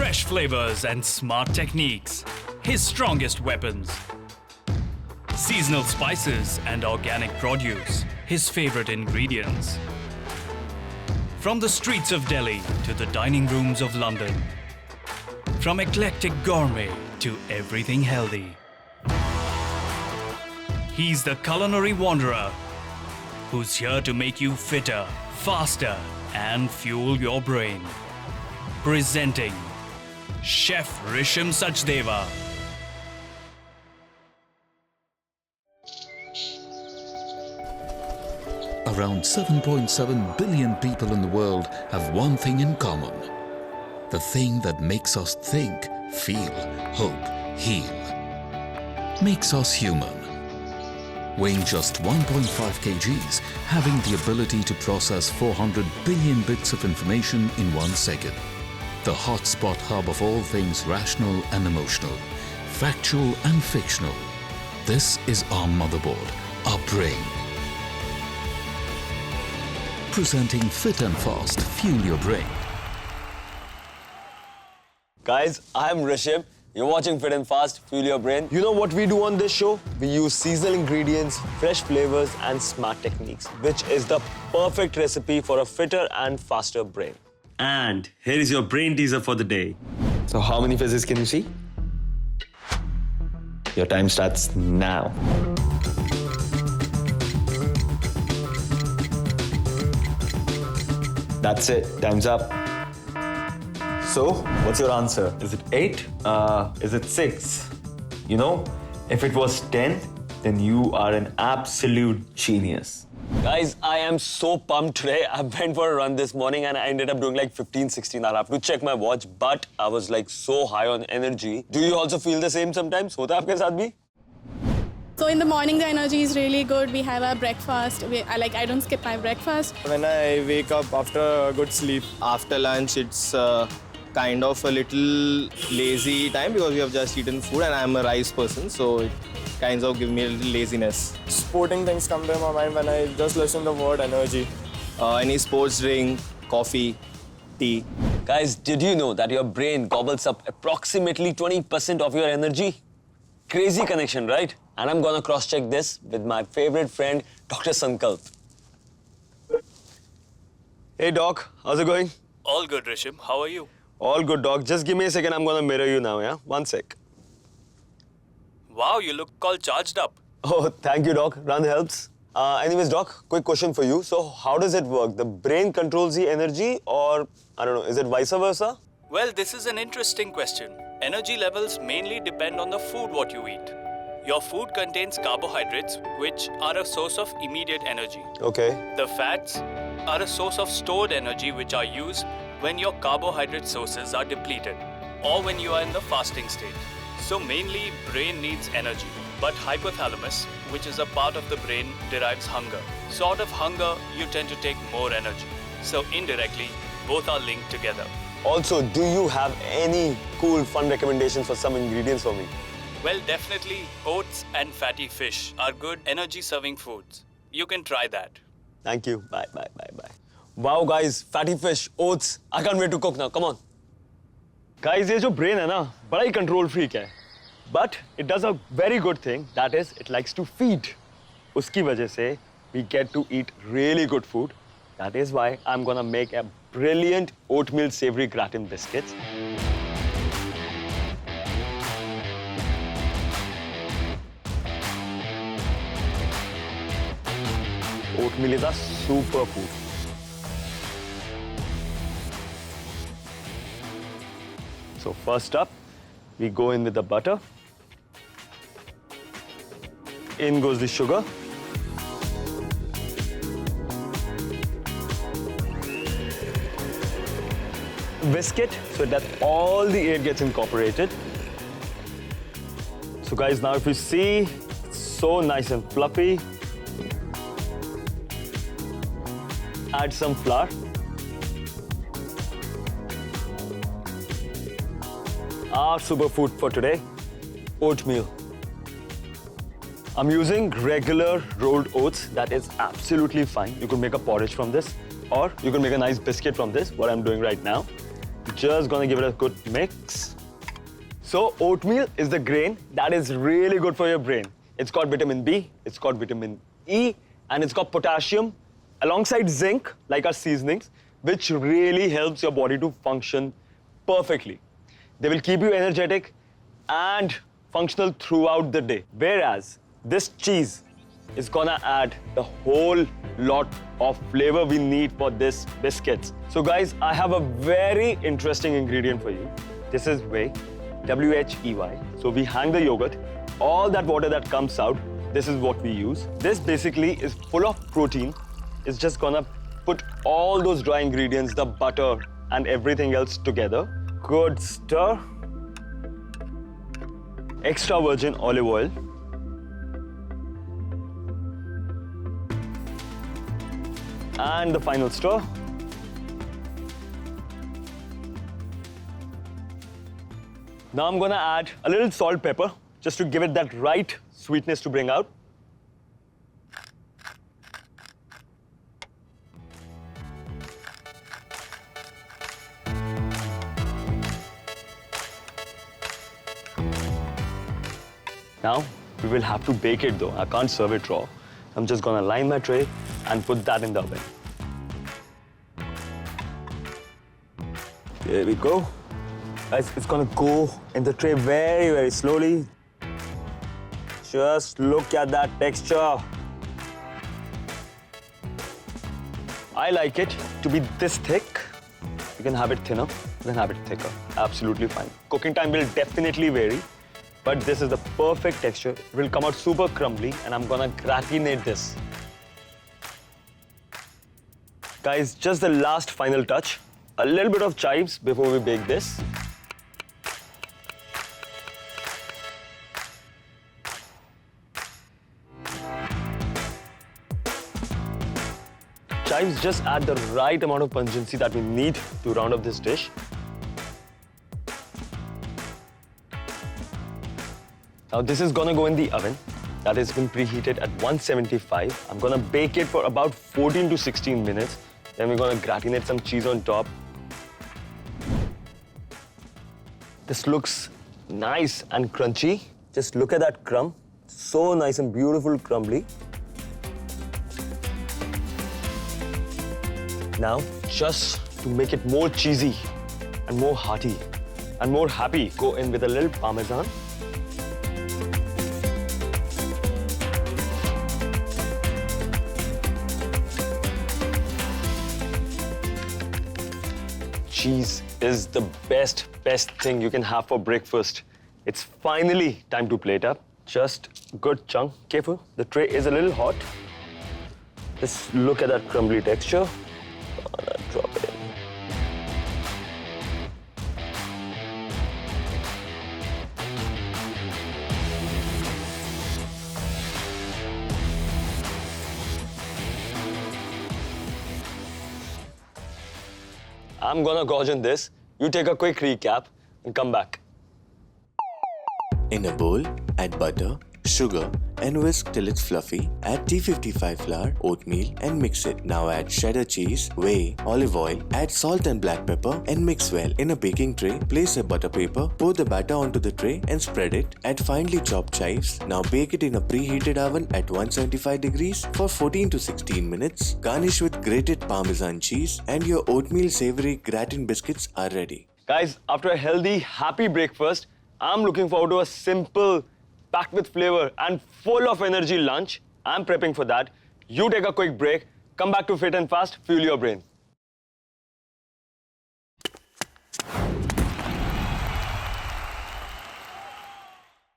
Fresh flavors and smart techniques, his strongest weapons. Seasonal spices and organic produce, his favorite ingredients. From the streets of Delhi to the dining rooms of London. From eclectic gourmet to everything healthy. He's the culinary wanderer who's here to make you fitter, faster and fuel your brain. Presenting Chef Risham Sachdeva. Around 7.7 billion people in the world have one thing in common. The thing that makes us think, feel, hope, heal. Makes us human. Weighing just 1.5 kgs, having the ability to process 400 billion bits of information in 1 second. The hotspot hub of all things rational and emotional, factual and fictional. This is our motherboard, our brain. Presenting Fit and Fast, Fuel Your Brain. Guys, I'm Risham. You're watching Fit and Fast, Fuel Your Brain. You know what we do on this show? We use seasonal ingredients, fresh flavors and smart techniques, which is the perfect recipe for a fitter and faster brain. And here is your brain teaser for the day. So how many fizzes can you see? Your time starts now. That's it, time's up. So, what's your answer? Is it 8? Is it 6? You know, if it was 10, then you are an absolute genius. Guys, I am so pumped today. I went for a run this morning and I ended up doing like 15, 16. I'll have to check my watch, but I was like so high on energy. Do you also feel the same sometimes? Hota hai aapke saath bhi? So in the morning, the energy is really good. We have our breakfast. I don't skip my breakfast. When I wake up after a good sleep, after lunch, it's kind of a little lazy time because we have just eaten food and I'm a rice person, so it kind of gives me a little laziness. Sporting things come to my mind when I just listen to the word energy. Any sports drink, coffee, tea. Guys, did you know that your brain gobbles up approximately 20% of your energy? Crazy connection, right? And I'm gonna cross-check this with my favorite friend, Dr. Sankalp. Hey, Doc. How's it going? All good, Risham. How are you? All good, Doc. Just give me a second. I'm gonna mirror you now, yeah? 1 sec. Wow, you look all charged up. Oh, thank you, Doc. Run helps. Anyways, Doc, quick question for you. So, how does it work? The brain controls the energy or, I don't know, is it vice versa? Well, this is an interesting question. Energy levels mainly depend on the food what you eat. Your food contains carbohydrates, which are a source of immediate energy. Okay. The fats are a source of stored energy which are used when your carbohydrate sources are depleted or when you are in the fasting state. So mainly brain needs energy, but hypothalamus, which is a part of the brain, derives hunger. So out of hunger, you tend to take more energy. So indirectly, both are linked together. Also, do you have any cool, fun recommendations for some ingredients for me? Well, definitely oats and fatty fish are good energy-serving foods. You can try that. Thank you. Bye, bye, bye, bye. Wow, guys, fatty fish, oats. I can't wait to cook now. Come on. Guys, ये जो brain है ना, बड़ा ही control freak है. But it does a very good thing. That is, it likes to feed. उसकी वजह से we get to eat really good food. That is why I'm gonna make a brilliant oatmeal savory gratin biscuits. Oatmeal is a super food. So first up, we go in with the butter. In goes the sugar. Whisk it so that all the air gets incorporated. So guys, now if you see, it's so nice and fluffy. Add some flour. Our superfood for today, oatmeal. I'm using regular rolled oats. That is absolutely fine. You can make a porridge from this, or you can make a nice biscuit from this, what I'm doing right now. Just gonna give it a good mix. So oatmeal is the grain that is really good for your brain. It's got vitamin B, it's got vitamin E, and it's got potassium alongside zinc, like our seasonings, which really helps your body to function perfectly. They will keep you energetic and functional throughout the day. Whereas this cheese is gonna add the whole lot of flavor we need for this biscuits. So guys, I have a very interesting ingredient for you. This is whey, W-H-E-Y. So we hang the yogurt, all that water that comes out, this is what we use. This basically is full of protein. It's just gonna put all those dry ingredients, the butter and everything else together. Good stir. Extra virgin olive oil. And the final stir. Now I'm gonna add a little salt, pepper, just to give it that right sweetness to bring out. Now, we will have to bake it though. I can't serve it raw. I'm just gonna line my tray and put that in the oven. There we go. Guys, it's gonna go in the tray very, very slowly. Just look at that texture. I like it to be this thick. You can have it thinner, you can have it thicker. Absolutely fine. Cooking time will definitely vary, but this is the perfect texture. It will come out super crumbly, and I'm gonna gratinate this. Guys, just the last final touch. A little bit of chives before we bake this. Chives just add the right amount of pungency that we need to round up this dish. Now this is gonna go in the oven. That has been preheated at 175. I'm gonna bake it for about 14 to 16 minutes. Then we're gonna gratinate some cheese on top. This looks nice and crunchy. Just look at that crumb. So nice and beautiful crumbly. Now, just to make it more cheesy and more hearty and more happy, go in with a little parmesan. Cheese is the best thing you can have for breakfast. It's finally time to plate up. Just a good chunk. Careful, the tray is a little hot. Just look at that crumbly texture. Drop it in. I'm gonna gorge on this. You take a quick recap and come back. In a bowl, add butter, sugar and whisk till it's fluffy. Add T55 flour, oatmeal and mix it. Now add cheddar cheese, whey, olive oil, add salt and black pepper and mix well. In a baking tray, place a butter paper, pour the batter onto the tray and spread it. Add finely chopped chives. Now bake it in a preheated oven at 175 degrees for 14 to 16 minutes. Garnish with grated Parmesan cheese and your oatmeal savory gratin biscuits are ready. Guys, after a healthy, happy breakfast, I'm looking forward to a simple, packed with flavor and full of energy lunch. I'm prepping for that. You take a quick break, come back to Fit and Fast, fuel your brain.